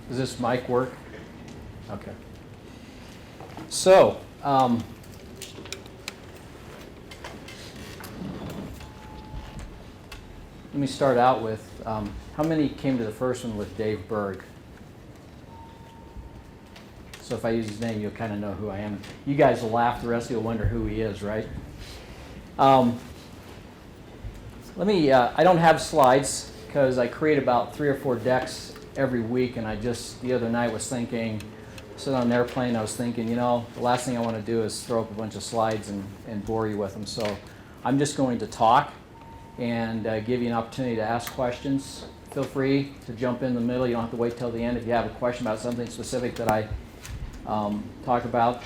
Does this mic work? Okay. So, let me start out with, how many came to the first one with Dave Berg? So if I use his name, you'll kind of know who I am. You guys will laugh, the rest of you will wonder who he is, right? I don't have slides because I create about 3 or 4 decks every week, and the other night was thinking, sitting on an airplane, I was thinking, the last thing I want to do is throw up a bunch of slides and bore you with them. So I'm just going to talk and give you an opportunity to ask questions. Feel free to jump in the middle. You don't have to wait till the end. If you have a question about something specific that I talk about,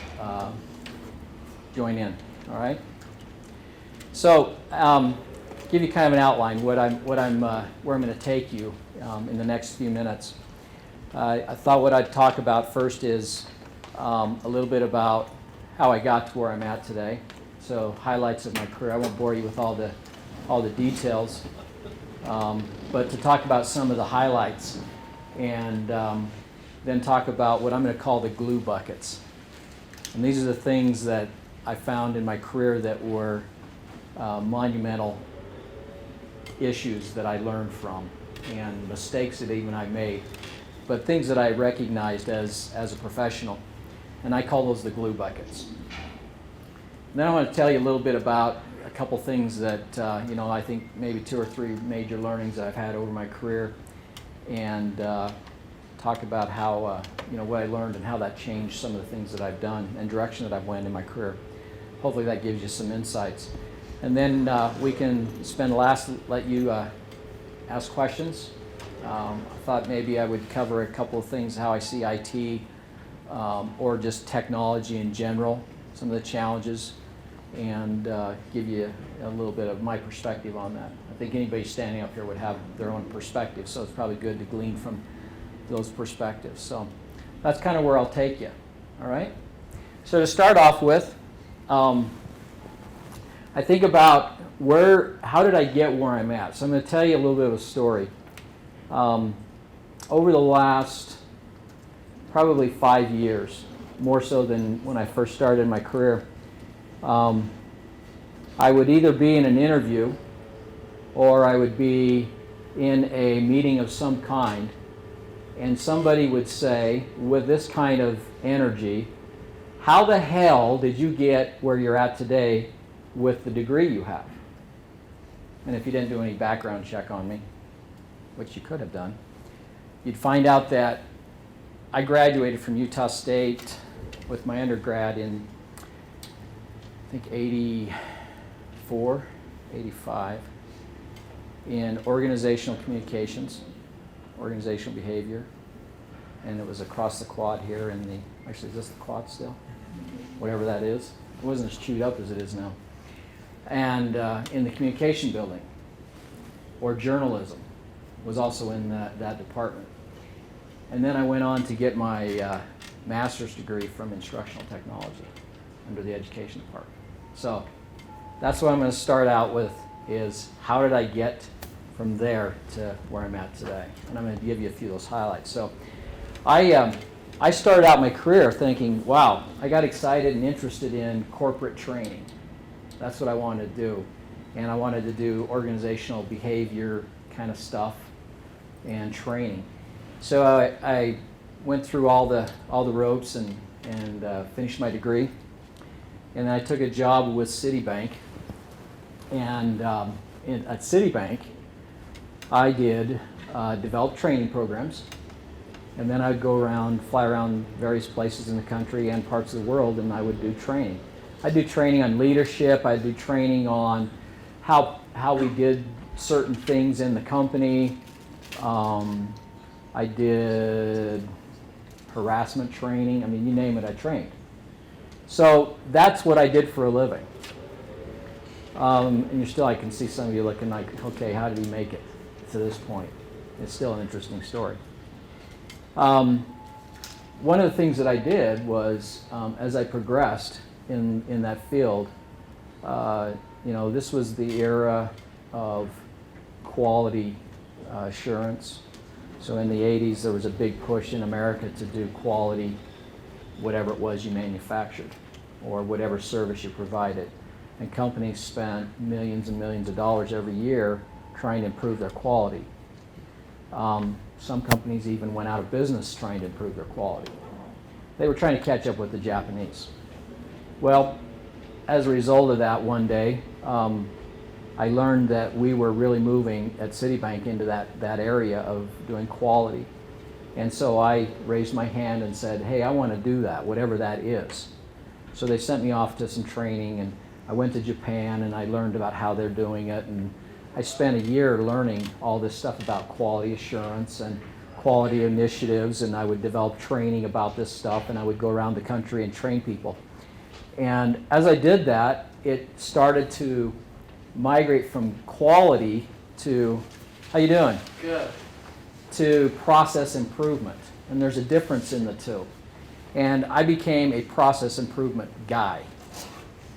join in. All right. So, give you kind of an outline where I'm going to take you in the next few minutes. I thought what I'd talk about first is a little bit about how I got to where I'm at today. So, highlights of my career. I won't bore you with all the details, but to talk about some of the highlights, and then talk about what I'm going to call the glue buckets. And these are the things that I found in my career that were monumental issues that I learned from, and mistakes that even I made, but things that I recognized as a professional. And I call those the glue buckets. And then I want to tell you a little bit about a couple things that, I think maybe 2 or 3 major learnings that I've had over my career, and talk about how, what I learned and how that changed some of the things that I've done and direction that I've went in my career. Hopefully that gives you some insights. And then we can let you ask questions. I thought maybe I would cover a couple of things, how I see IT or just technology in general, some of the challenges, and give you a little bit of my perspective on that. I think anybody standing up here would have their own perspective, so it's probably good to glean from those perspectives. So that's kind of where I'll take you. All right? So to start off with, I think about how did I get where I'm at? So I'm going to tell you a little bit of a story. Over the last probably 5 years, more so than when I first started my career, I would either be in an interview or I would be in a meeting of some kind, and somebody would say, with this kind of energy, how the hell did you get where you're at today with the degree you have? And if you didn't do any background check on me, which you could have done, you'd find out that I graduated from Utah State with my undergrad in, I think, 84, 85, in organizational communications, organizational behavior, and it was across the quad here in the, actually, is this the quad still? Whatever that is. It wasn't as chewed up as it is now. And in the communication building, or journalism, was also in that department. And then I went on to get my master's degree from instructional technology under the education department. So that's what I'm going to start out with, is how did I get from there to where I'm at today? And I'm going to give you a few of those highlights. So I started out my career thinking, wow, I got excited and interested in corporate training. That's what I wanted to do. And I wanted to do organizational behavior kind of stuff and training. So I went through all the ropes and finished my degree. And then I took a job with Citibank. And at Citibank, I did develop training programs. And then I'd fly around various places in the country and parts of the world, and I would do training. I'd do training on leadership. I'd do training on how we did certain things in the company. I did harassment training. I mean, you name it, I trained. So that's what I did for a living. And I can see some of you looking like, okay, how did he make it to this point? It's still an interesting story. One of the things that I did was, as I progressed in that field, this was the era of quality assurance. So in the 80s, there was a big push in America to do quality, whatever it was you manufactured or whatever service you provided. And companies spent millions and millions of dollars every year trying to improve their quality. Some companies even went out of business trying to improve their quality. They were trying to catch up with the Japanese. Well, as a result of that, one day, I learned that we were really moving at Citibank into that area of doing quality. And so I raised my hand and said, hey, I want to do that, whatever that is. So they sent me off to some training, and I went to Japan and I learned about how they're doing it. And I spent a year learning all this stuff about quality assurance and quality initiatives, and I would develop training about this stuff, and I would go around the country and train people. And as I did that, it started to migrate from quality to, how you doing? Good. To process improvement. And there's a difference in the two. And I became a process improvement guy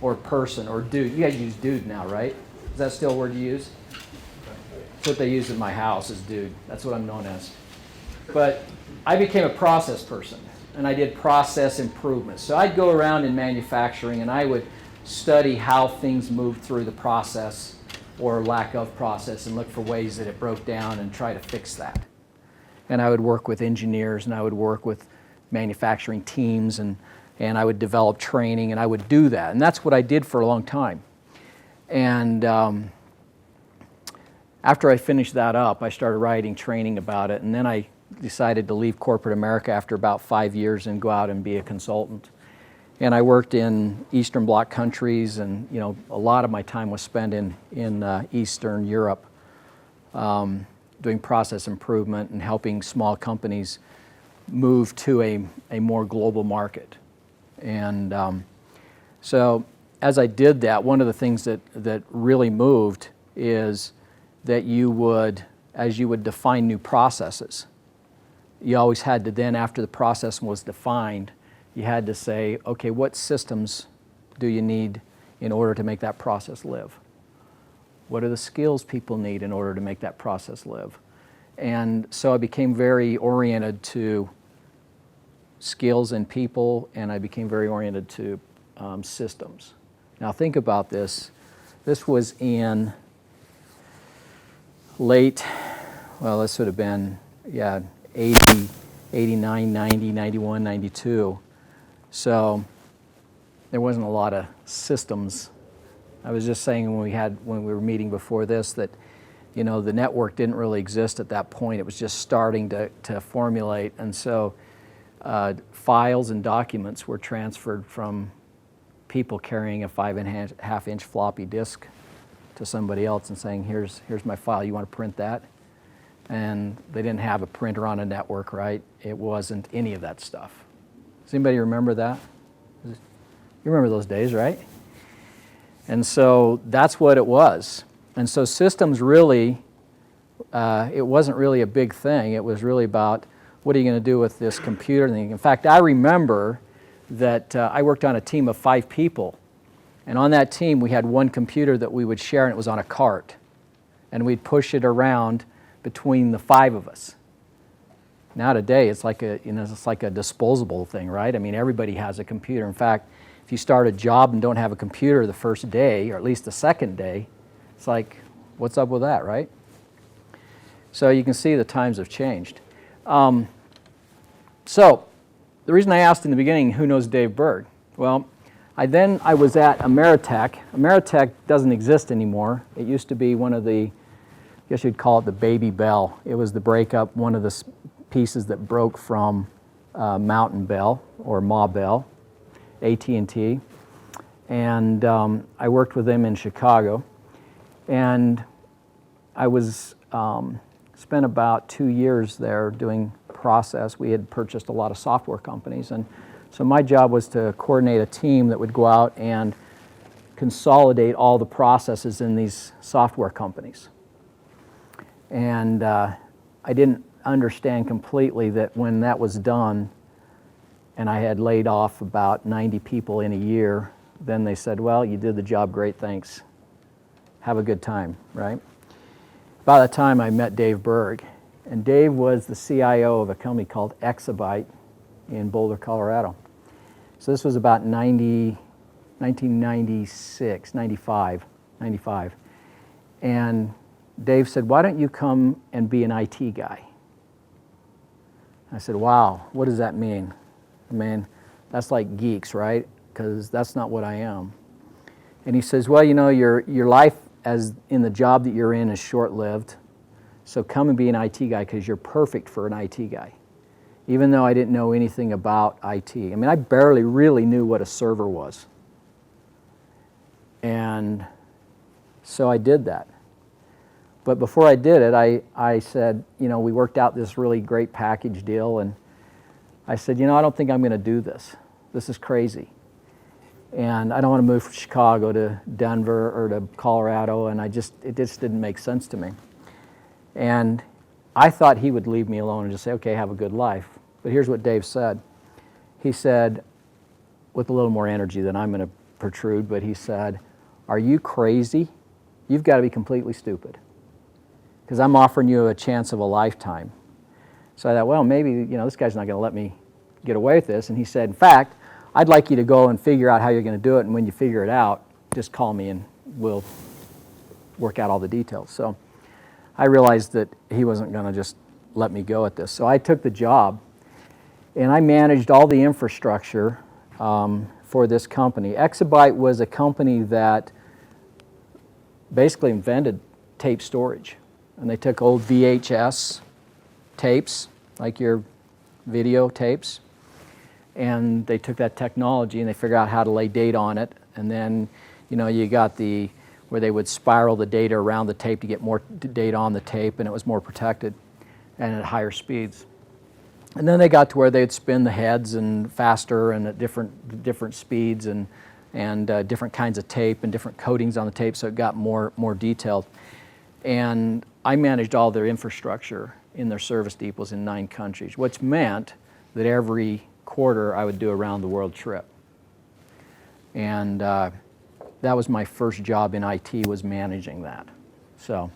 or person or dude. You guys use dude now, right? Is that still a word you use? That's what they use in my house is dude. That's what I'm known as. But I became a process person, and I did process improvement. So I'd go around in manufacturing and I would study how things moved through the process or lack of process and look for ways that it broke down and try to fix that. And I would work with engineers and I would work with manufacturing teams and I would develop training and I would do that. And that's what I did for a long time. And after I finished that up, I started writing training about it, and then I decided to leave corporate America after about 5 years and go out and be a consultant. And I worked in Eastern Bloc countries, and a lot of my time was spent in Eastern Europe, doing process improvement and helping small companies move to a more global market. And so as I did that, one of the things that really moved is that you would, as you would define new processes, you always had to then, after the process was defined, you had to say, okay, what systems do you need in order to make that process live? What are the skills people need in order to make that process live? And so I became very oriented to skills and people, and I became very oriented to systems. Now think about this. This was in late, well, this would have been, 80, 89, 90, 91, 92. So there wasn't a lot of systems. I was just saying when we were meeting before this that, the network didn't really exist at that point. It was just starting to formulate. And so files and documents were transferred from people carrying a 5.5-inch floppy disk to somebody else and saying, here's my file, you want to print that? And they didn't have a printer on a network, right? It wasn't any of that stuff. Does anybody remember that? You remember those days, right? And so that's what it was. And so systems really, it wasn't really a big thing. It was really about, what are you going to do with this computer thing? In fact, I remember that I worked on a team of 5 people. And on that team, we had one computer that we would share, and it was on a cart. And we'd push it around between the 5 of us. Now today, it's like a disposable thing, right? I mean, everybody has a computer. In fact, if you start a job and don't have a computer the first day, or at least the second day, it's like, what's up with that, right? So you can see the times have changed. So the reason I asked in the beginning, who knows Dave Berg? Well, I was at Ameritech. Ameritech doesn't exist anymore. It used to be one of the, I guess you'd call it the baby Bell. It was the breakup, one of the pieces that broke from Mountain Bell or Ma Bell, AT&T. And I worked with them in Chicago. And I was spent about 2 years there doing process. We had purchased a lot of software companies, and so my job was to coordinate a team that would go out and consolidate all the processes in these software companies. And I didn't understand completely that when that was done, and I had laid off about 90 people in a year, then they said, well, you did the job great, thanks. Have a good time, right? By the time I met Dave Berg, And Dave was the CIO of a company called Exabyte in Boulder, Colorado. So this was about 1996, 95. And Dave said, why don't you come and be an IT guy? I said, wow, what does that mean? I mean, that's like geeks, right? Because that's not what I am. And he says, well, you know, your life as in the job that you're in is short-lived, so come and be an IT guy because you're perfect for an IT guy. Even though I didn't know anything about IT. I mean, I barely really knew what a server was. And so I did that. But before I did it, I said, you know, we worked out this really great package deal, and I said, you know, I don't think I'm going to do this. This is crazy. And I don't want to move from Chicago to Denver or to Colorado, and it just didn't make sense to me. And I thought he would leave me alone and just say, okay, have a good life. But here's what Dave said. He said, with a little more energy than I'm going to protrude, but he said, are you crazy? You've got to be completely stupid, because I'm offering you a chance of a lifetime. So I thought, well, maybe, you know, this guy's not going to let me get away with this. And he said, in fact, I'd like you to go and figure out how you're going to do it, and when you figure it out, just call me and we'll work out all the details. So I realized that he wasn't going to just let me go at this. So I took the job, and I managed all the infrastructure for this company. Exabyte was a company that basically invented tape storage. And they took old VHS tapes, like your video tapes, and they took that technology and they figured out how to lay data on it. And then, you know, you got where they would spiral the data around the tape to get more data on the tape, and it was more protected and at higher speeds. And then they got to where they'd spin the heads and faster and at different speeds and different kinds of tape and different coatings on the tape, so it got more detailed. And I managed all their infrastructure in their service depots in 9 countries, which meant that every quarter I would do a round the world trip. And that was my first job in IT, was managing that. So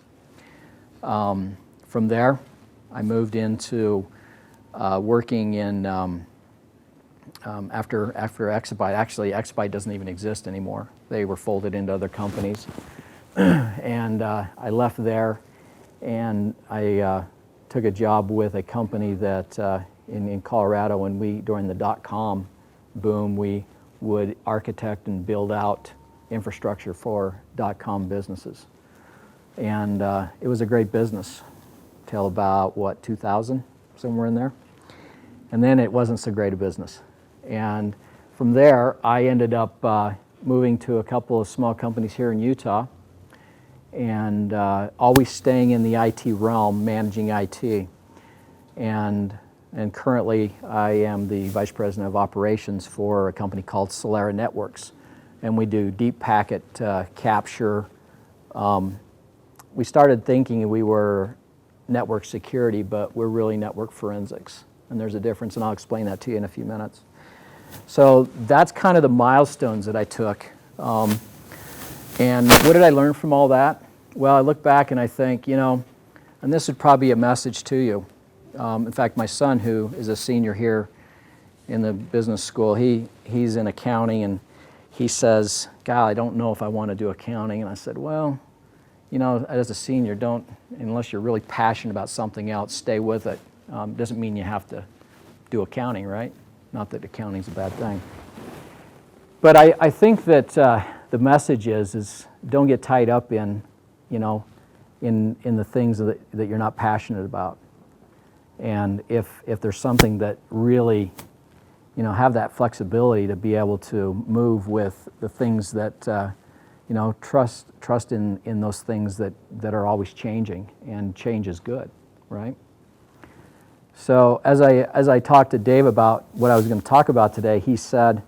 from there, I moved into working in, after Exabyte. Actually, Exabyte doesn't even exist anymore. They were folded into other companies. And I left there, and I took a job with a company that in Colorado, and during the .com boom, we would architect and build out infrastructure for .com businesses. And it was a great business till about, 2000, somewhere in there. And then it wasn't so great a business. And from there, I ended up moving to a couple of small companies here in Utah, and always staying in the IT realm, managing IT. And currently, I am the Vice President of Operations for a company called Solera Networks. And we do deep packet capture. We started thinking we were network security, but we're really network forensics. And there's a difference, and I'll explain that to you in a few minutes. So that's kind of the milestones that I took. And what did I learn from all that? Well, I look back and I think, you know, and this would probably be a message to you. In fact, my son, who is a senior here in the business school, he's in accounting, and he says, God, I don't know if I want to do accounting. And I said, well, you know, as a senior, don't, unless you're really passionate about something else, stay with it. Doesn't mean you have to do accounting, right? Not that accounting's a bad thing. But I think that the message is don't get tied up in, you know, in the things that you're not passionate about. And if there's something that really, you know, have that flexibility to be able to move with the things that, you know, trust in those things that are always changing, and change is good, right? So as I talked to Dave about what I was going to talk about today, he said,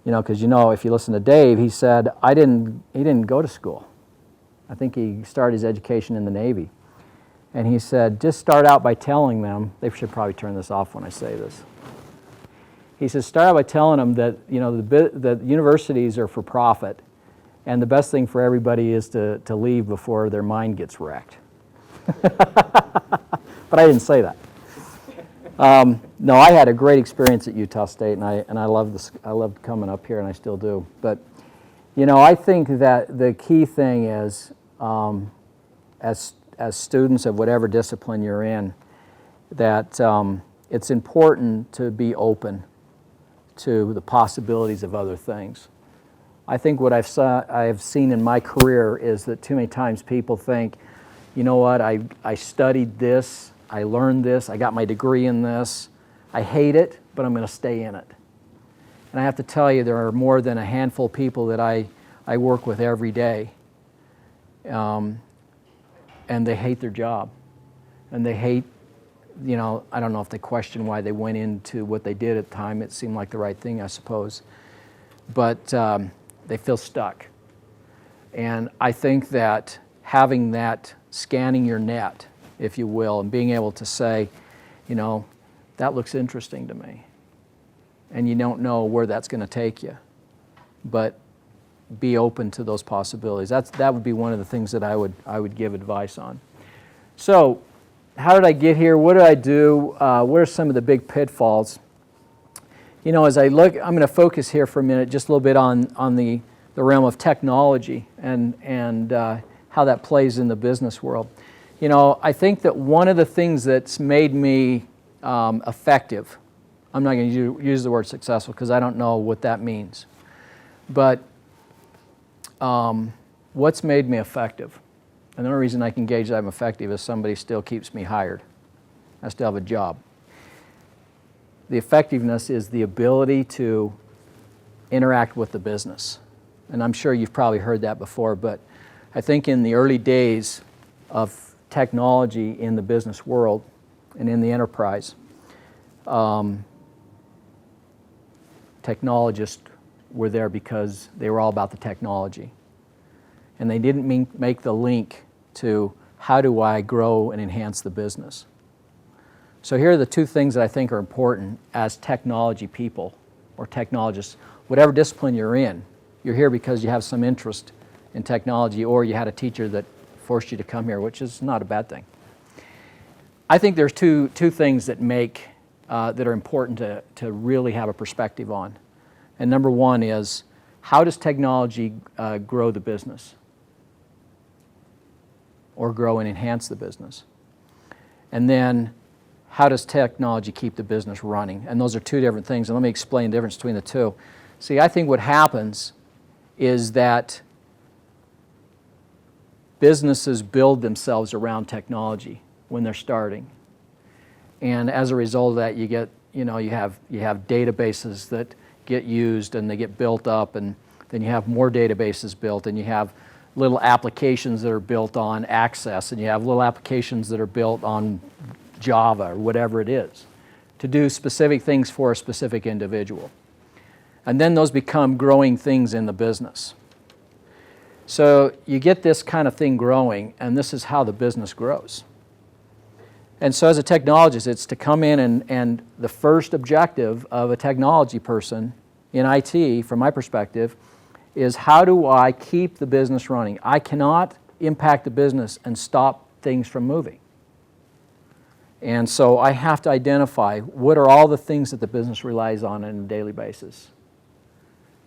you know, because, you know, if you listen to Dave, he said, he didn't go to school. I think he started his education in the Navy. And he said, just start out by telling them, they should probably turn this off when I say this. He says, start out by telling them that, you know, the universities are for profit, and the best thing for everybody is to leave before their mind gets wrecked. But I didn't say that. No, I had a great experience at Utah State, and I loved this. I loved coming up here, and I still do. But you know, I think that the key thing is, as students of whatever discipline you're in, that it's important to be open to the possibilities of other things. I think what I've seen in my career is that too many times people think, you know what, I studied this, I learned this, I got my degree in this, I hate it, but I'm going to stay in it. And I have to tell you, there are more than a handful of people that I work with every day, and they hate their job. And they hate, you know, I don't know if they question why they went into what they did at the time. It seemed like the right thing, I suppose. But they feel stuck. And I think that having that, scanning your net, if you will, and being able to say, you know, that looks interesting to me. And you don't know where that's going to take you. But be open to those possibilities. That would be one of the things that I would give advice on. So, how did I get here? What did I do? What are some of the big pitfalls? You know, as I look, I'm going to focus here for a minute, just a little bit on the realm of technology and how that plays in the business world. You know, I think that one of the things that's made me effective, I'm not going to use the word successful because I don't know what that means, but what's made me effective? And the only reason I can gauge that I'm effective is somebody still keeps me hired. I still have a job. The effectiveness is the ability to interact with the business. And I'm sure you've probably heard that before, but I think in the early days of technology in the business world and in the enterprise, technologists were there because they were all about the technology. And they didn't make the link to how do I grow and enhance the business. So here are the two things that I think are important as technology people or technologists. Whatever discipline you're in, you're here because you have some interest in technology or you had a teacher that forced you to come here, which is not a bad thing. I think there's two things that that are important to really have a perspective on. And number one is, how does technology grow the business? Or grow and enhance the business? And then, how does technology keep the business running? And those are two different things, and let me explain the difference between the two. See, I think what happens is that businesses build themselves around technology when they're starting. And as a result of that, you have databases that get used and they get built up, and then you have more databases built, and you have little applications that are built on Access, and you have little applications that are built on Java or whatever it is to do specific things for a specific individual. And then those become growing things in the business. So you get this kind of thing growing, and this is how the business grows. And so as a technologist, it's to come in and the first objective of a technology person in IT, from my perspective, is how do I keep the business running? I cannot impact the business and stop things from moving. And so I have to identify what are all the things that the business relies on a daily basis.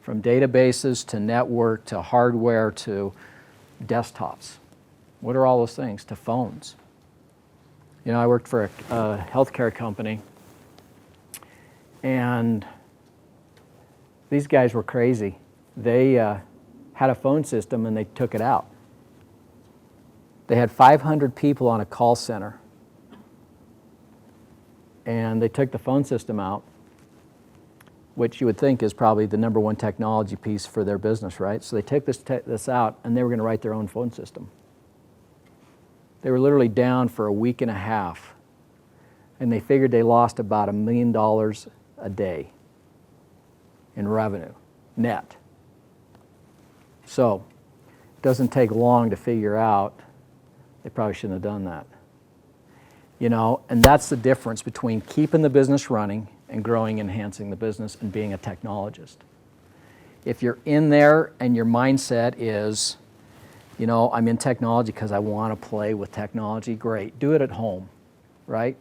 From databases to network to hardware to desktops. What are all those things? To phones. You know, I worked for a healthcare company, and these guys were crazy. They had a phone system and they took it out. They had 500 people on a call center, and they took the phone system out, which you would think is probably the number one technology piece for their business, right? So they took this out, and they were going to write their own phone system. They were literally down for a week and a half, and they figured they lost about $1 million a day in revenue, net. So it doesn't take long to figure out they probably shouldn't have done that. You know, and that's the difference between keeping the business running and growing and enhancing the business and being a technologist. If you're in there and your mindset is, you know, I'm in technology because I want to play with technology, great. Do it at home. right?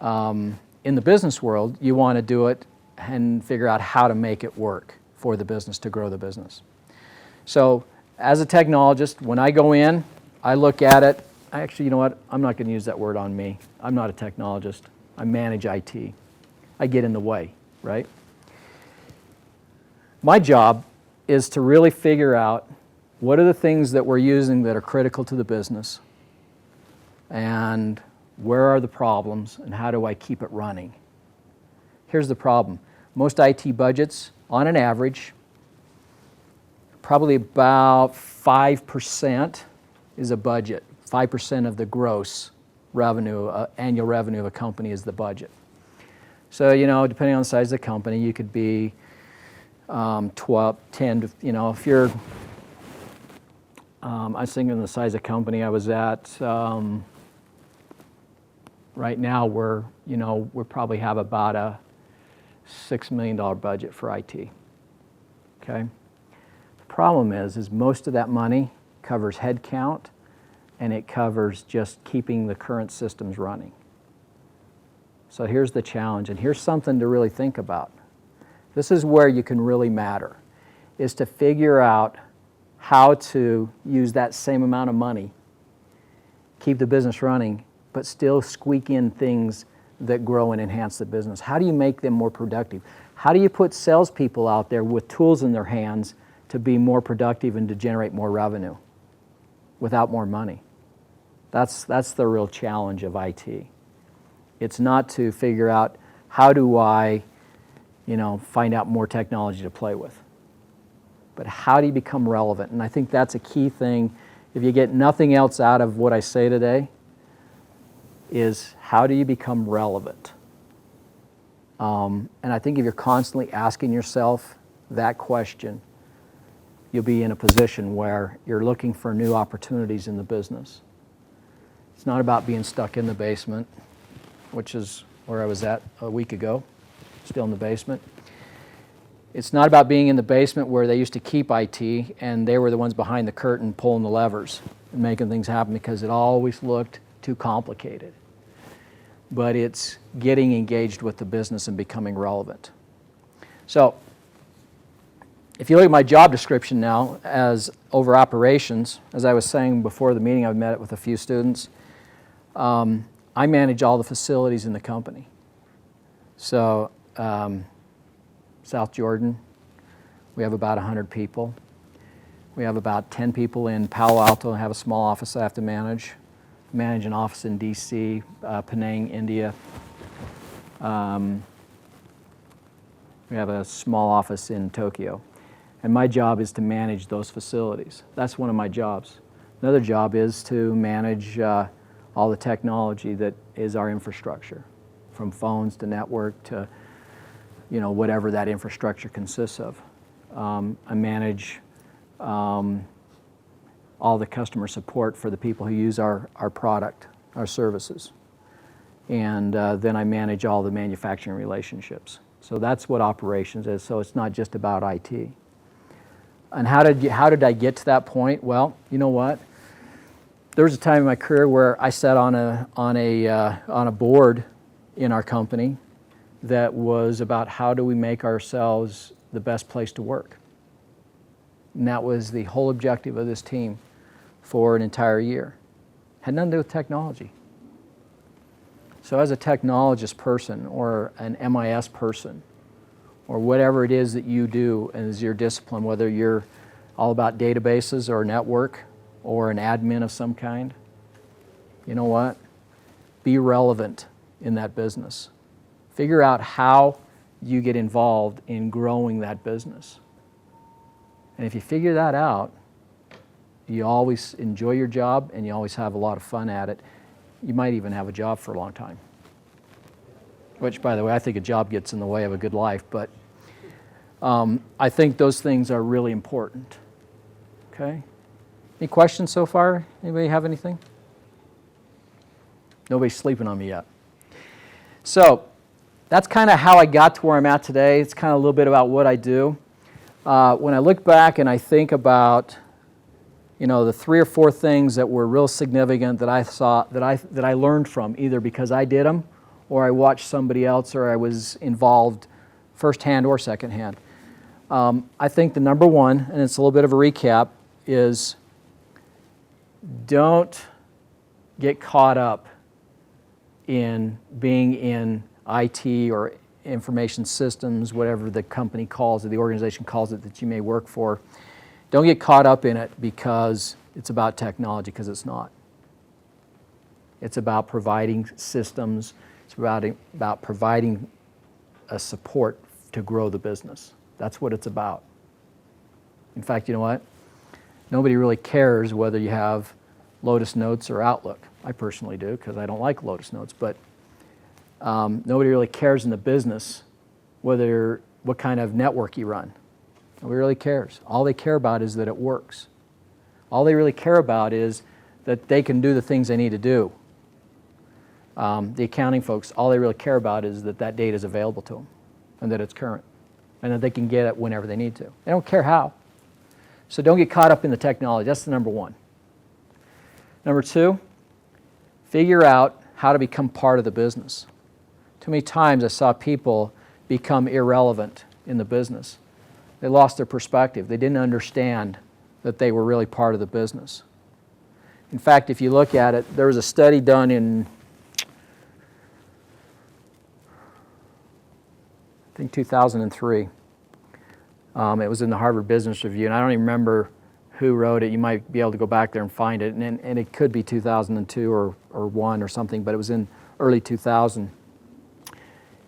In the business world, you want to do it and figure out how to make it work for the business, to grow the business. So as a technologist, when I go in, I look at it. Actually, you know what? I'm not going to use that word on me. I'm not a technologist. I manage IT. I get in the way, right? My job is to really figure out what are the things that we're using that are critical to the business, and where are the problems, and how do I keep it running? Here's the problem. Most IT budgets, on an average, probably about 5% is a budget. 5% of the gross revenue, annual revenue of a company is the budget. So, you know, depending on the size of the company, you could be 12, 10 to, you know, if you're, I was thinking the size of company I was at, right now we probably have about a $6 million budget for IT, okay? The problem is most of that money covers headcount, and it covers just keeping the current systems running. So here's the challenge, and here's something to really think about. This is where you can really matter, is to figure out how to use that same amount of money, keep the business running, but still squeak in things that grow and enhance the business. How do you make them more productive? How do you put salespeople out there with tools in their hands to be more productive and to generate more revenue without more money? That's the real challenge of IT. It's not to figure out how do I, find out more technology to play with, but how do you become relevant? And I think that's a key thing. If you get nothing else out of what I say today, is how do you become relevant? And I think if you're constantly asking yourself that question, you'll be in a position where you're looking for new opportunities in the business. It's not about being stuck in the basement, which is where I was at a week ago, still in the basement. It's not about being in the basement where they used to keep IT and they were the ones behind the curtain pulling the levers and making things happen because it always looked too complicated. But it's getting engaged with the business and becoming relevant. So, if you look at my job description now as over operations, as I was saying before the meeting, I've met with a few students. I manage all the facilities in the company. So, South Jordan, we have about 100 people. We have about 10 people in Palo Alto. I have a small office I have to manage an office in DC, Penang, India. We have a small office in Tokyo. And my job is to manage those facilities. That's one of my jobs. Another job is to manage all the technology that is our infrastructure, from phones to network to whatever that infrastructure consists of. I manage all the customer support for the people who use our product, our services. And then I manage all the manufacturing relationships. So that's what operations is. So it's not just about IT. And how did I get to that point? Well, you know what? There was a time in my career where I sat on a board in our company that was about how do we make ourselves the best place to work. And that was the whole objective of this team for an entire year. Had nothing to do with technology. So as a technologist person or an MIS person or whatever it is that you do as your discipline, whether you're all about databases or network or an admin of some kind, you know what? Be relevant in that business. Figure out how you get involved in growing that business. And if you figure that out, you always enjoy your job and you always have a lot of fun at it. You might even have a job for a long time. Which, by the way, I think a job gets in the way of a good life, but I think those things are really important. Okay? Any questions so far? Anybody have anything? Nobody's sleeping on me yet. So, that's kind of how I got to where I'm at today. It's kind of a little bit about what I do. When I look back and I think about the 3 or 4 things that were real significant that I saw, that I learned from, either because I did them, or I watched somebody else, or I was involved firsthand or secondhand. I think the number one, and it's a little bit of a recap, is don't get caught up in being in IT or information systems, whatever the company calls it, the organization calls it that you may work for. Don't get caught up in it because it's about technology, because it's not. It's about providing systems. It's about providing a support to grow the business. That's what it's about. In fact, you know what? Nobody really cares whether you have Lotus Notes or Outlook. I personally do, because I don't like Lotus Notes, but nobody really cares in the business what kind of network you run. Nobody really cares. All they care about is that it works. All they really care about is that they can do the things they need to do. The accounting folks, all they really care about is that that data is available to them and that it's current and that they can get it whenever they need to. They don't care how. So don't get caught up in the technology. That's the number one. Number two, figure out how to become part of the business. Too many times I saw people become irrelevant in the business. They lost their perspective. They didn't understand that they were really part of the business. In fact, if you look at it, there was a study done in, I think, 2003. It was in the Harvard Business Review, and I don't even remember who wrote it. You might be able to go back there and find it, and it could be 2002 or 1 or something, but it was in early 2000.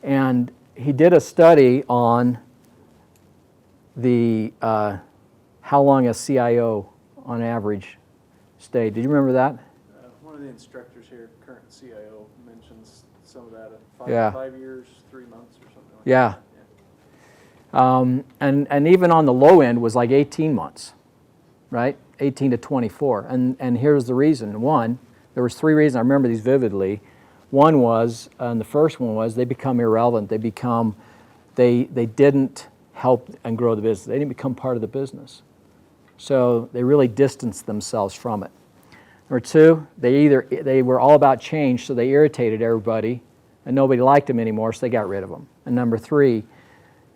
And he did a study on the how long a CIO on average stayed. Did you remember that? One of the instructors here, current CIO, mentions some of that. Yeah. 5 years, 3 months, or something like Yeah. that. And even on the low end was like 18 months, right? 18 to 24. And here's the reason. One, there was 3 reasons. I remember these vividly. One was, and the first one was, they become irrelevant. They didn't help and grow the business. They didn't become part of the business. So they really distanced themselves from it. Number two, they were all about change, so they irritated everybody, and nobody liked them anymore, so they got rid of them. And number three,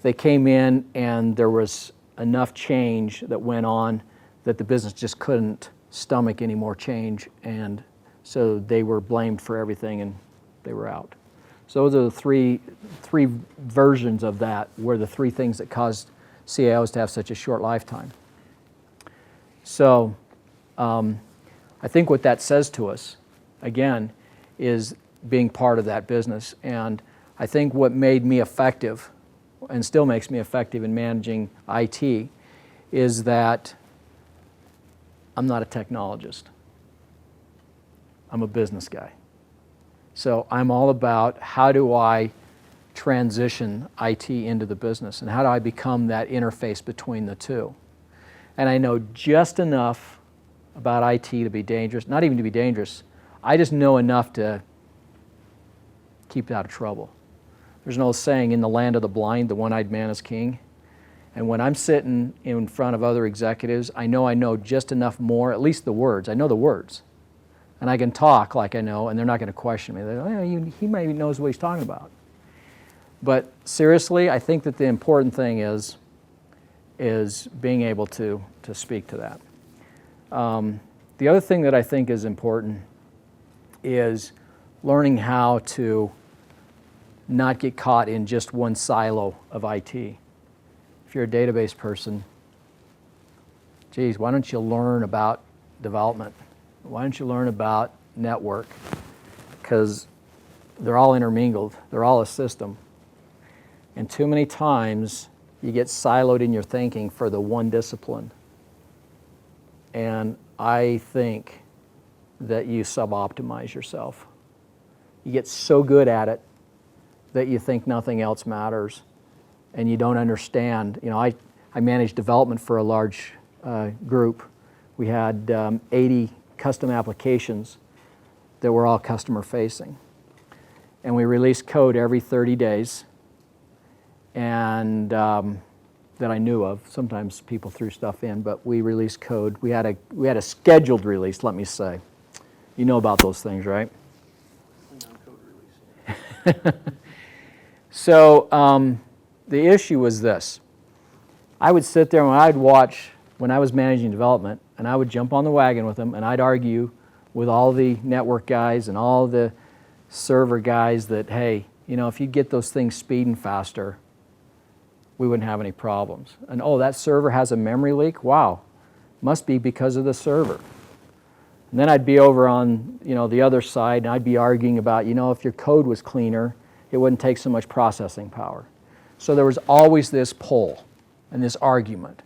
they came in and there was enough change that went on that the business just couldn't stomach any more change, and so they were blamed for everything and they were out. So those are the three versions of that, were the 3 things that caused CIOs to have such a short lifetime. So I think what that says to us, again, is being part of that business. And I think what made me effective, and still makes me effective in managing IT, is that I'm not a technologist. I'm a business guy. So I'm all about how do I transition IT into the business, and how do I become that interface between the two. And I know just enough about IT to be dangerous, not even to be dangerous, I just know enough to keep it out of trouble. There's an old saying, in the land of the blind, the one-eyed man is king. And when I'm sitting in front of other executives, I know just enough more, at least the words. I know the words. And I can talk like I know, and they're not going to question me. They're like, oh, he maybe knows what he's talking about. But seriously, I think that the important thing is being able to speak to that. The other thing that I think is important is learning how to not get caught in just one silo of IT. If you're a database person, geez, why don't you learn about development? Why don't you learn about network? Because they're all intermingled. They're all a system. And too many times you get siloed in your thinking for the one discipline. And I think that you suboptimize yourself. You get so good at it that you think nothing else matters, and you don't understand. You know, I managed development for a large group. We had 80 custom applications that were all customer facing. And we released code every 30 days. And that I knew of. Sometimes people threw stuff in, but we released code. We had a scheduled release, let me say. You know about those things, right? Clean on code release. So the issue was this. I would sit there and I'd watch when I was managing development, and I would jump on the wagon with them, and I'd argue with all the network guys and all the server guys that, hey, you know, if you get those things speeding faster, we wouldn't have any problems. And oh, that server has a memory leak? Wow, must be because of the server. And then I'd be over on, you know, the other side, and I'd be arguing about, you know, if your code was cleaner, it wouldn't take so much processing power. So there was always this pull and this argument.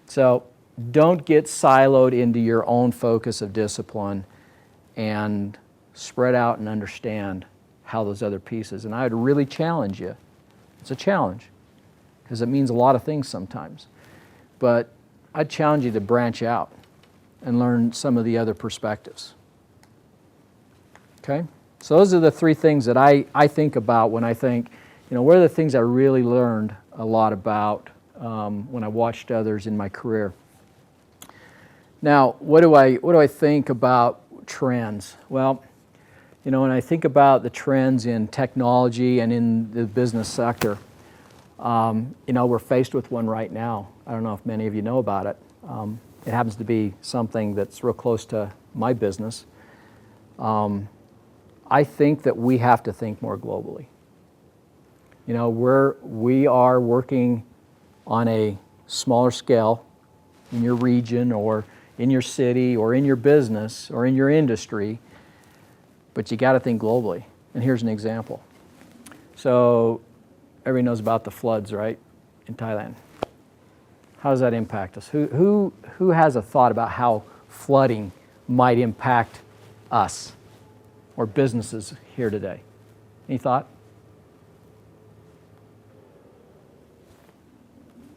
So don't get siloed into your own focus of discipline, and spread out and understand how those other pieces. And I would really challenge you. It's a challenge because it means a lot of things sometimes. But I'd challenge you to branch out and learn some of the other perspectives. Okay? So those are the three things that I think about when I think, you know, what are the things I really learned a lot about when I watched others in my career. Now, what do I think about trends? Well, you know, when I think about the trends in technology and in the business sector, you know, we're faced with one right now. I don't know if many of you know about it. It happens to be something that's real close to my business. I think that we have to think more globally. You know, we are working on a smaller scale in your region or in your city or in your business or in your industry, but you got to think globally. And here's an example. So everybody knows about the floods, right, in Thailand. How does that impact us? Who has a thought about how flooding might impact us or businesses here today? Any thought?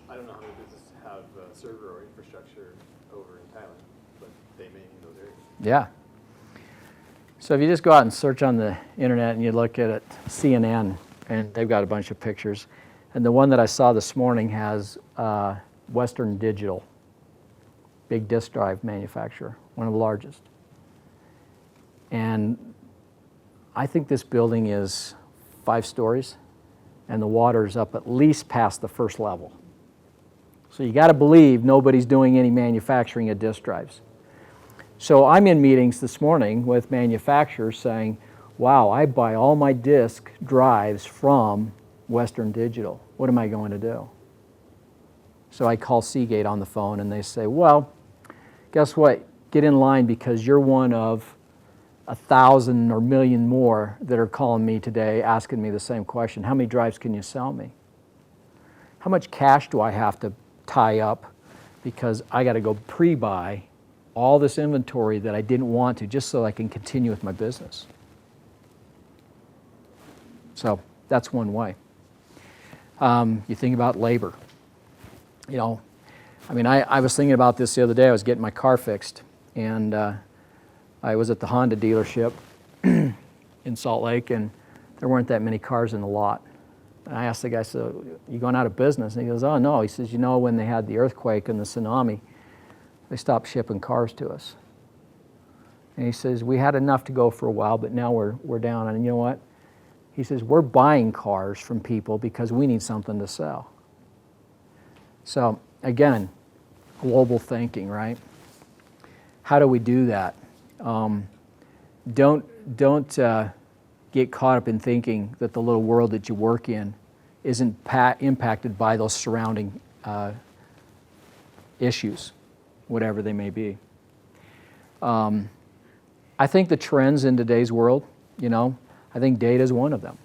I don't know how many businesses have server or infrastructure over in Thailand, but they may need those areas. Yeah. So if you just go out and search on the internet and you look at it, CNN, and they've got a bunch of pictures, and the one that I saw this morning has Western Digital, big disk drive manufacturer, one of the largest. And I think this building is 5 stories, and the water's up at least past the first level. So you got to believe nobody's doing any manufacturing of disk drives. So I'm in meetings this morning with manufacturers saying, wow, I buy all my disk drives from Western Digital. What am I going to do? So I call Seagate on the phone and they say, well, guess what? Get in line because you're one of 1,000 or million more that are calling me today asking me the same question. How many drives can you sell me? How much cash do I have to tie up because I got to go pre-buy all this inventory that I didn't want to just so I can continue with my business? So that's one way. You think about labor. You know, I mean, I was thinking about this the other day. I was getting my car fixed, and I was at the Honda dealership in Salt Lake, and there weren't that many cars in the lot. And I asked the guy, so you going out of business? And he goes, oh, no. He says, you know, when they had the earthquake and the tsunami, they stopped shipping cars to us. And he says, we had enough to go for a while, but now we're down. And you know what? He says, we're buying cars from people because we need something to sell. So, again, global thinking, right? How do we do that? Don't get caught up in thinking that the little world that you work in isn't impacted by those surrounding issues, whatever they may be. I think the trends in today's world, you know, I think data is one of them.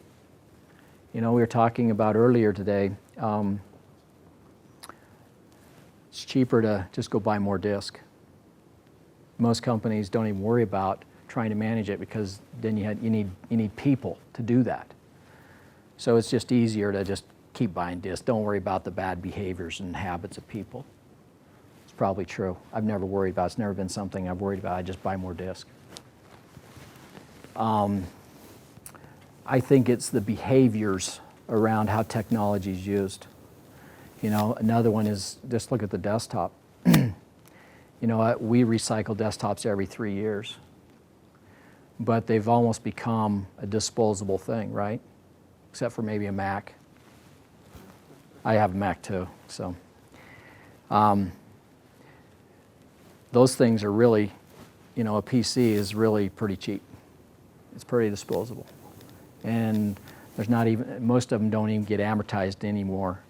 You know, we were talking about earlier today, it's cheaper to just go buy more disk. Most companies don't even worry about trying to manage it because then you need people to do that. So it's just easier to just keep buying disk. Don't worry about the bad behaviors and habits of people. It's probably true. I've never worried about it. It's never been something I've worried about. I just buy more disk. I think it's the behaviors around how technology is used. Another one is just look at the desktop. We recycle desktops every 3 years, but they've almost become a disposable thing, right? Except for maybe a Mac. I have a Mac too, so. Those things are really, a PC is really pretty cheap. It's pretty disposable. And most of them don't even get amortized anymore.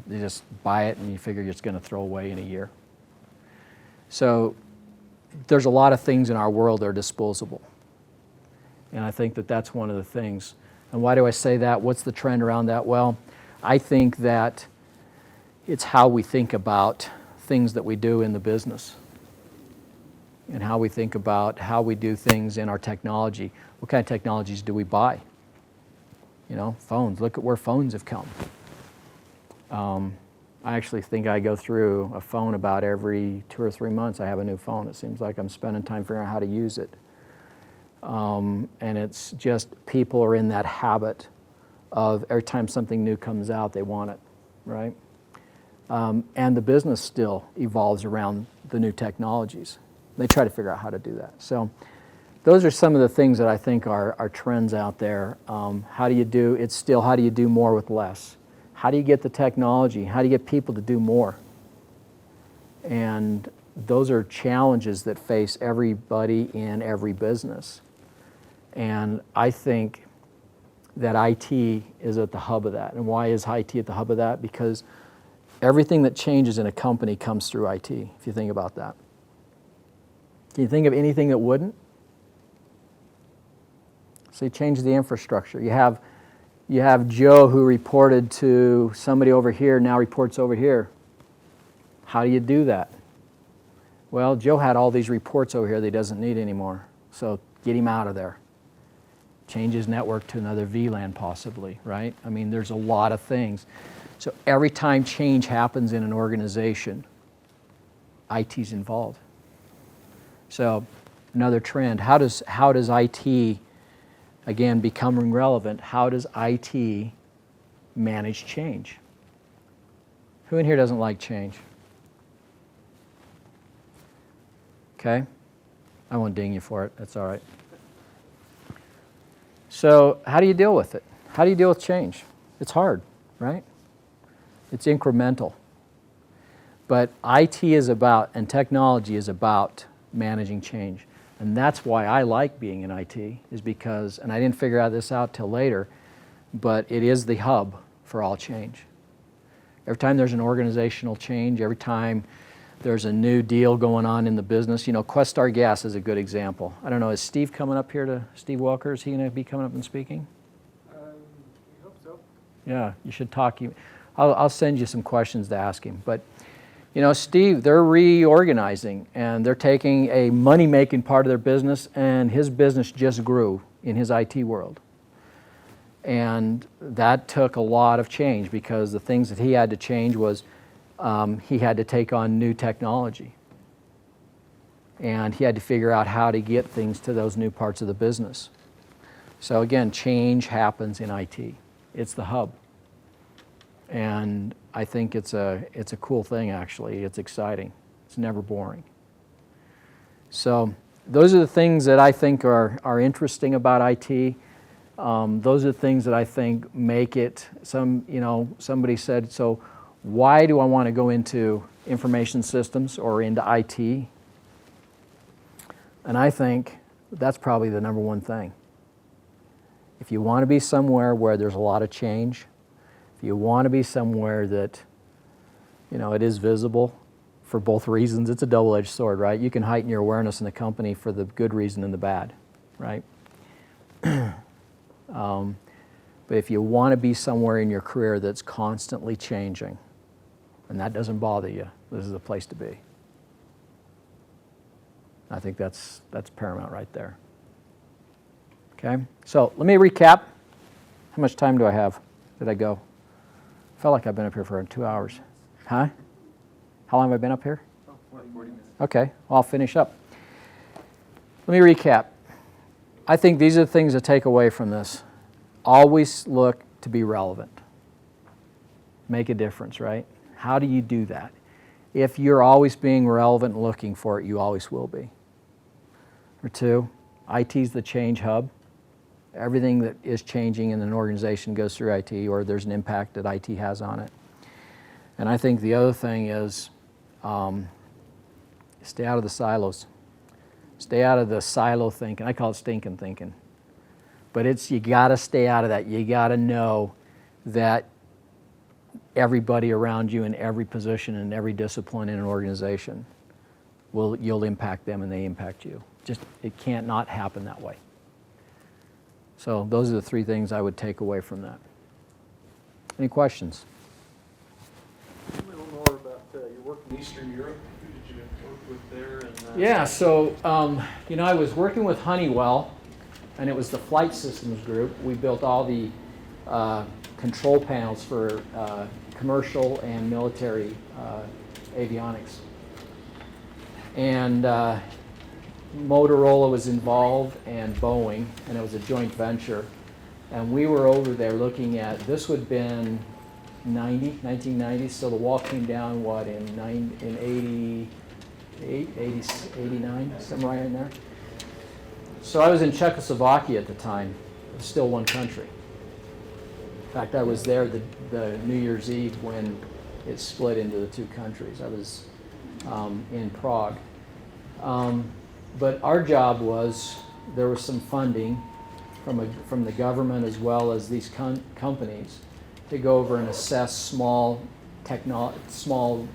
They just buy it and you figure you're just going to throw away in a year. So there's a lot of things in our world that are disposable. And I think that that's one of the things. And why do I say that? What's the trend around that? Well, I think that it's how we think about things that we do in the business and how we think about how we do things in our technology. What kind of technologies do we buy? Phones. Look at where phones have come. I actually think I go through a phone about every 2 or 3 months. I have a new phone. It seems like I'm spending time figuring out how to use it. And it's just people are in that habit of every time something new comes out, they want it, right? And the business still evolves around the new technologies. They try to figure out how to do that. So those are some of the things that I think are trends out there. How do you do more with less? How do you get the technology? How do you get people to do more? And those are challenges that face everybody in every business. And I think that IT is at the hub of that. And why is IT at the hub of that? Because everything that changes in a company comes through IT, if you think about that. Can you think of anything that wouldn't? So you change the infrastructure. You have Joe who reported to somebody over here, now reports over here. How do you do that? Well, Joe had all these reports over here that he doesn't need anymore. So get him out of there. Change his network to another VLAN possibly, right? I mean, there's a lot of things. So every time change happens in an organization, IT's involved. So another trend, how does IT, again, becoming relevant, how does IT manage change? Who in here doesn't like change? Okay, I won't ding you for it, that's all right. So how do you deal with it? How do you deal with change? It's hard, right? It's incremental. But IT is about, and technology is about managing change. And that's why I like being in IT, is because, and I didn't figure this out till later, but it is the hub for all change. Every time there's an organizational change, every time there's a new deal going on in the business, Questar Gas is a good example. I don't know, is Steve coming up here Steve Welker, is he going to be coming up and speaking? We hope so. Yeah, you should talk. I'll send you some questions to ask him. But Steve, they're reorganizing and they're taking a money-making part of their business, and his business just grew in his IT world. And that took a lot of change because the things that he had to change was he had to take on new technology. And he had to figure out how to get things to those new parts of the business. So again, change happens in IT. It's the hub. And I think it's a cool thing, actually. It's exciting. It's never boring. So those are the things that I think are interesting about IT. Those are the things that I think make it, somebody said, so why do I want to go into information systems or into IT? And I think that's probably the number one thing. If you want to be somewhere where there's a lot of change, if you want to be somewhere that, it is visible for both reasons, it's a double-edged sword, right? You can heighten your awareness in the company for the good reason and the bad, right? But if you want to be somewhere in your career that's constantly changing, and that doesn't bother you, this is the place to be. I think that's paramount right there. Okay, so let me recap. How much time do I have? Did I go? I felt like I've been up here for 2 hours. Huh? How long have I been up here? 40 minutes. Okay, well, I'll finish up. Let me recap. I think these are the things to take away from this. Always look to be relevant. Make a difference, right? How do you do that? If you're always being relevant and looking for it, you always will be. Or two, IT's the change hub. Everything that is changing in an organization goes through IT, or there's an impact that IT has on it. And I think the other thing is stay out of the silos. Stay out of the silo thinking. I call it stinking thinking. But you got to stay out of that. You got to know that everybody around you in every position and every discipline in an organization you'll impact them and they impact you. Just it can't not happen that way. So those are the three things I would take away from that. Any questions? Tell me a little more about your work in Eastern Europe. Who did you work with there? And, Yeah, so I was working with Honeywell, and it was the flight systems group. We built all the control panels for commercial and military avionics. And Motorola was involved, and Boeing, and it was a joint venture. And we were over there looking at, this would have been 1990, so the wall came down, in 88, 89, somewhere right in there. So I was in Czechoslovakia at the time. It was still one country. In fact, I was there the New Year's Eve when it split into the two countries. I was in Prague. But our job was, there was some funding from the government as well as these companies to go over and assess small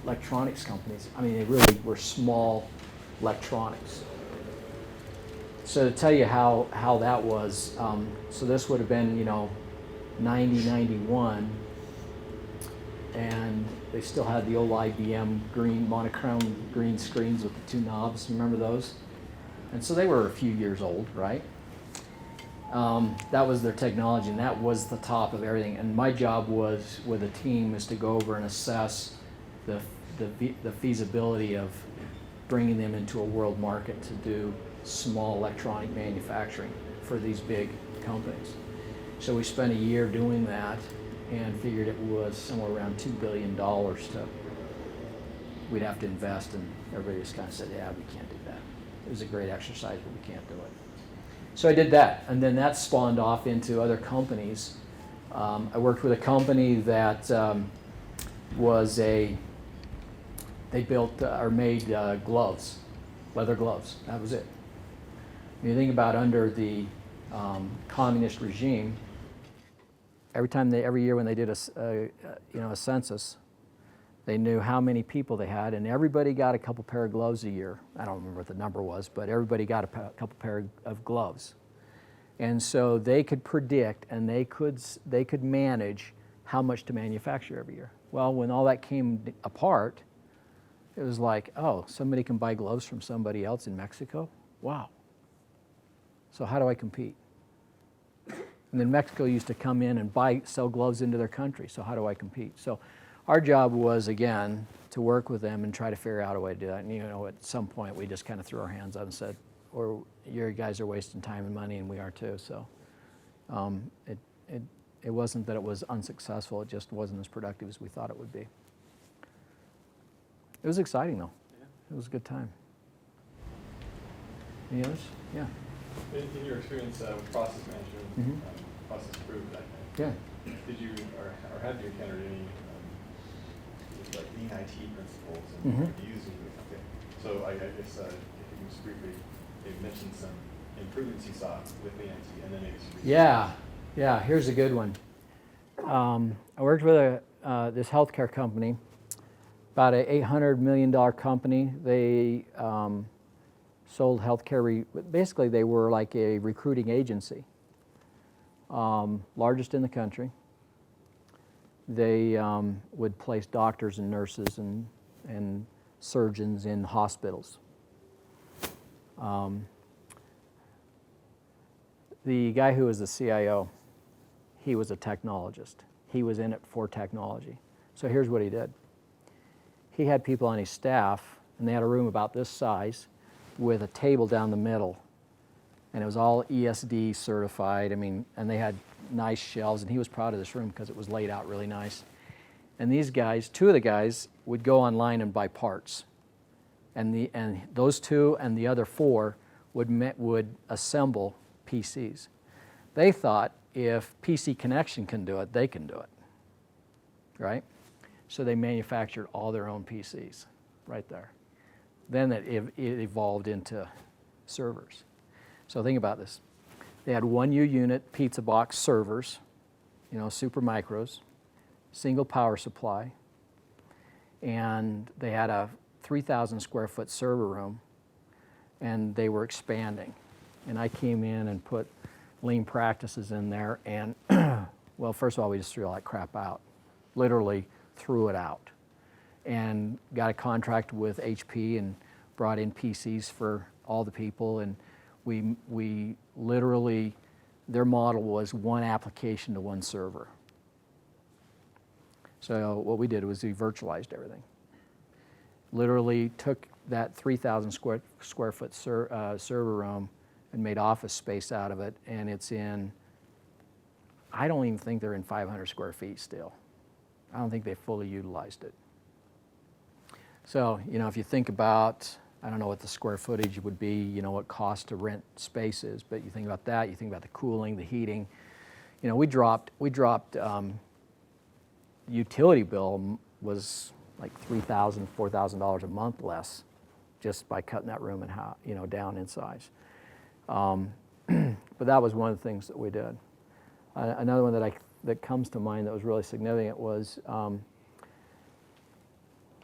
electronics companies. I mean, they really were small electronics. So to tell you how that was, so this would have been, 90, 91, and they still had the old IBM green, monochrome green screens with the two knobs. Remember those? And so they were a few years old, right? That was their technology, and that was the top of everything. And my job was, with a team, is to go over and assess the feasibility of bringing them into a world market to do small electronic manufacturing for these big companies. So we spent a year doing that and figured it was somewhere around $2 billion we'd have to invest, and everybody just kind of said, yeah, we can't do that. It was a great exercise, but we can't do it. So I did that, and then that spawned off into other companies. I worked with a company that they built or made gloves, leather gloves. That was it. When you think about under the communist regime, every year when they did a census, they knew how many people they had, and everybody got a couple pair of gloves a year. I don't remember what the number was, but everybody got a couple pair of gloves. And so they could predict, and they could manage how much to manufacture every year. Well, when all that came apart, it was like, oh, somebody can buy gloves from somebody else in Mexico? Wow. So how do I compete? And then Mexico used to come in and sell gloves into their country. So how do I compete? So our job was, again, to work with them and try to figure out a way to do that. And at some point we just kind of threw our hands up and said, or you guys are wasting time and money, and we are too. So it wasn't that it was unsuccessful, it just wasn't as productive as we thought it would be. It was exciting though. Yeah. It was a good time. Any others? Yeah. In your experience with process management, process improvement, Yeah. did you or have you encountered any like lean IT principles and using them? Okay. So I guess if you can just briefly maybe mention some improvements you saw with lean IT, and then maybe some research. Yeah. Here's a good one. I worked with this healthcare company, about an $800 million company. They sold healthcare. Basically, they were like a recruiting agency, largest in the country. They would place doctors and nurses and surgeons in hospitals. The guy who was the CIO, he was a technologist. He was in it for technology. So here's what he did. He had people on his staff, and they had a room about this size with a table down the middle, and it was all ESD certified. And they had nice shelves, and he was proud of this room because it was laid out really nice. And these guys, two of the guys, would go online and buy parts. And those two and the other four would assemble PCs. They thought if PC Connection can do it, they can do it, right? So they manufactured all their own PCs right there. Then it evolved into servers. So think about this. They had 1U-unit pizza box servers, super micros, single power supply, and they had a 3,000 square foot server room, and they were expanding. And I came in and put lean practices in there, and well, first of all, we just threw all that crap out, literally threw it out, and got a contract with HP and brought in PCs for all the people, and we literally, their model was one application to one server. So what we did was we virtualized everything. Literally took that 3,000 square foot server room and made office space out of it, and it's in, I don't even think they're in 500 square feet still. I don't think they fully utilized it. So, if you think about, I don't know what the square footage would be, what cost to rent space is, but you think about that, you think about the cooling, the heating. We dropped utility bill was like $3,000, $4,000 a month less just by cutting that room in down in size. But that was one of the things that we did. Another one that comes to mind that was really significant was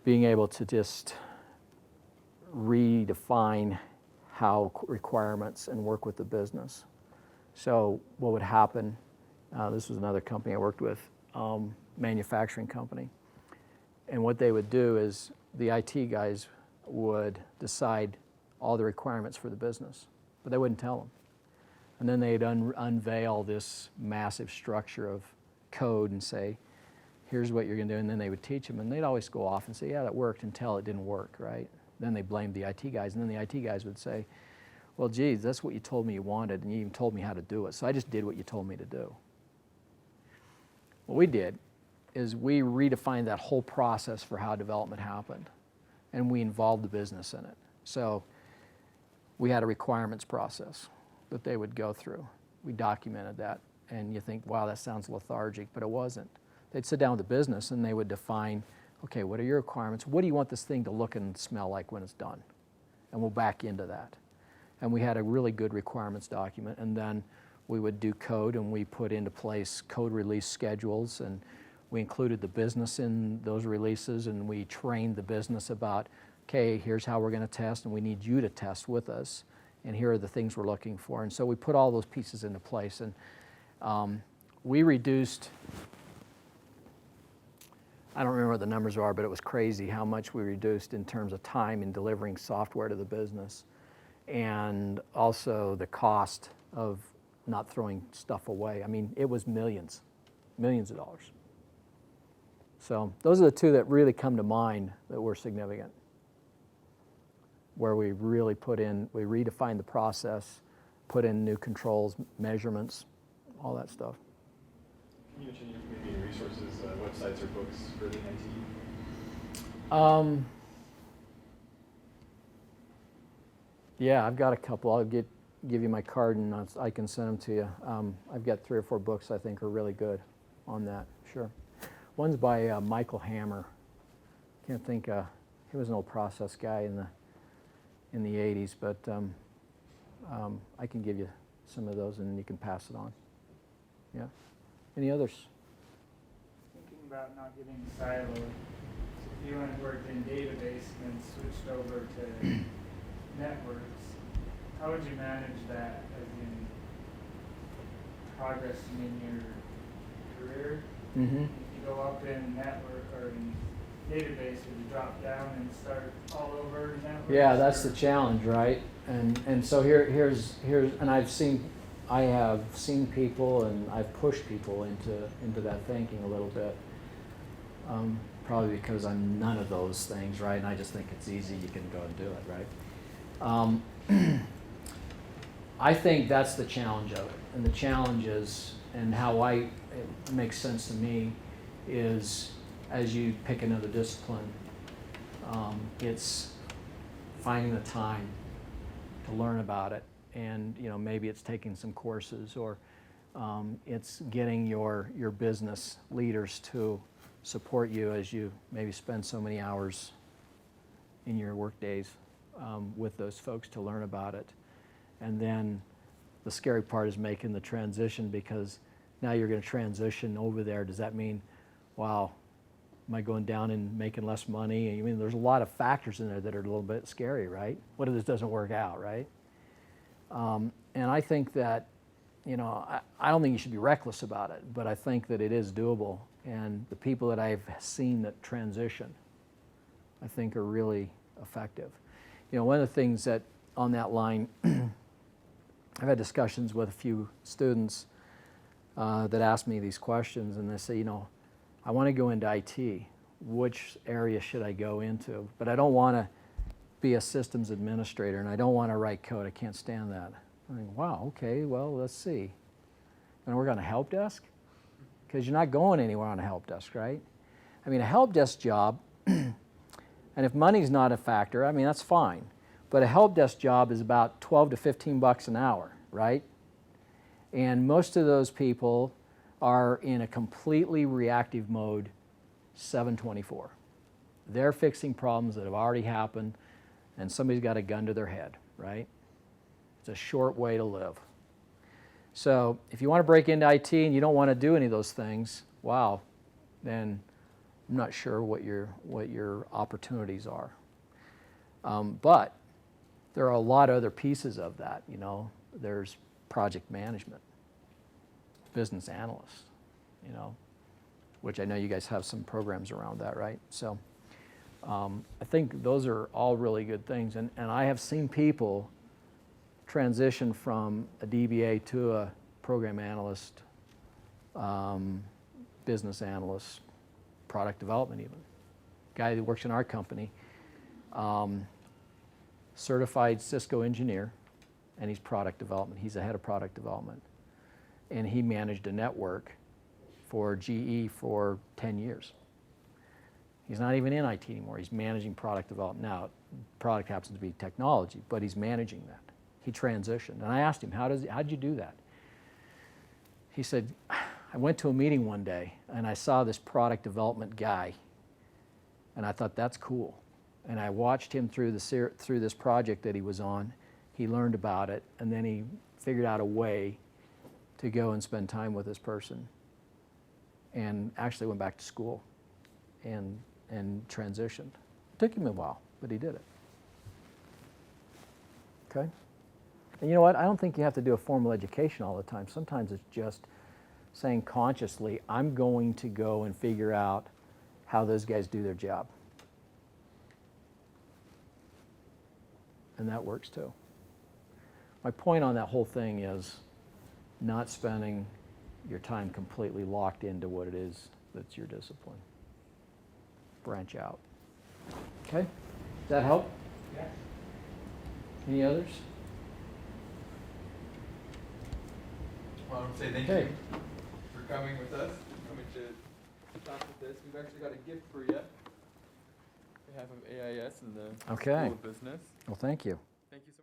being able to just redefine how requirements and work with the business. So what would happen, this was another company I worked with, manufacturing company. And what they would do is the IT guys would decide all the requirements for the business, but they wouldn't tell them. And then they'd unveil this massive structure of code and say, here's what you're going to do, and then they would teach them, and they'd always go off and say, yeah, that worked, until it didn't work, right? Then they blamed the IT guys, and then the IT guys would say, well, geez, that's what you told me you wanted, and you even told me how to do it, so I just did what you told me to do. What we did is we redefined that whole process for how development happened, and we involved the business in it. So we had a requirements process that they would go through. We documented that, and you think, wow, that sounds lethargic, but it wasn't. They'd sit down with the business and they would define, okay, what are your requirements? What do you want this thing to look and smell like when it's done? And we'll back into that. And we had a really good requirements document, and then we would do code, and we put into place code release schedules, and we included the business in those releases, and we trained the business about, okay, here's how we're going to test, and we need you to test with us, and here are the things we're looking for. And so we put all those pieces into place, and we reduced, I don't remember what the numbers are, but it was crazy how much we reduced in terms of time in delivering software to the business, and also the cost of not throwing stuff away. I mean, it was millions of dollars. So those are the two that really come to mind that were significant, where we really we redefined the process, put in new controls, measurements, all that stuff. Can you mention maybe resources, websites or books for the IT? Yeah, I've got a couple. I'll give you my card, and I can send them to you. I've got 3 or 4 books I think are really good on that, sure. One's by Michael Hammer. Can't think, he was an old process guy in the 80s, but I can give you some of those and you can pass it on. Yeah. Any others? Thinking about not getting siloed. So if you went and worked in database and then switched over to networks, how would you manage that as in progressing in your career? Mm-hmm. If you go up in network or in database, would you drop down and start all over networks? Yeah, that's the challenge, right? And so here's and I have seen people, and I've pushed people into that thinking a little bit. Probably because I'm none of those things, right? And I just think it's easy, you can go and do it, right? I think that's the challenge of it. And the challenge is, and how it makes sense to me, is as you pick another discipline, it's finding the time to learn about it. And maybe it's taking some courses, or it's getting your business leaders to support you as you maybe spend so many hours in your work days with those folks to learn about it. And then the scary part is making the transition, because now you're going to transition over there. Does that mean, wow, am I going down and making less money? I mean, there's a lot of factors in there that are a little bit scary, right? What if this doesn't work out, right? And I think that, I don't think you should be reckless about it, but I think that it is doable. And the people that I've seen that transition, I think are really effective. One of the things that on that line, I've had discussions with a few students that ask me these questions, and they say, I want to go into IT. Which area should I go into? But I don't want to be a systems administrator, and I don't want to write code. I can't stand that. I think, wow, okay, well, let's see. And we're going to help desk? Because you're not going anywhere on a help desk, right? I mean, a help desk job, and if money's not a factor, I mean, that's fine. But a help desk job is about 12 to 15 bucks an hour, right? And most of those people are in a completely reactive mode 7/24. They're fixing problems that have already happened, and somebody's got a gun to their head, right? It's a short way to live. So if you want to break into IT and you don't want to do any of those things, wow, then I'm not sure what your opportunities are. But there are a lot of other pieces of that. There's project management, business analyst, which I know you guys have some programs around that, right? So I think those are all really good things. And I have seen people transition from a DBA to a program analyst, business analyst, product development even. Guy that works in our company, certified Cisco engineer, and he's product development. He's the head of product development. And he managed a network for GE for 10 years. He's not even in IT anymore. He's managing product development. Now, product happens to be technology, but he's managing that. He transitioned. And I asked him, how'd you do that? He said, I went to a meeting one day, and I saw this product development guy, and I thought, that's cool. And I watched him through this project that he was on. He learned about it, and then he figured out a way to go and spend time with this person, and actually went back to school and transitioned. It took him a while, but he did it. Okay? And you know what? I don't think you have to do a formal education all the time. Sometimes it's just saying consciously, I'm going to go and figure out how those guys do their job. And that works too. My point on that whole thing is not spending your time completely locked into what it is that's your discipline. Branch out. Okay? Does that help? Yeah. Any others? Well, I want to say thank Okay. you for coming with us, coming to talk with this. We've actually got a gift for you on behalf of AIS and the Okay. School of Business. Well, thank you. Thank you so much.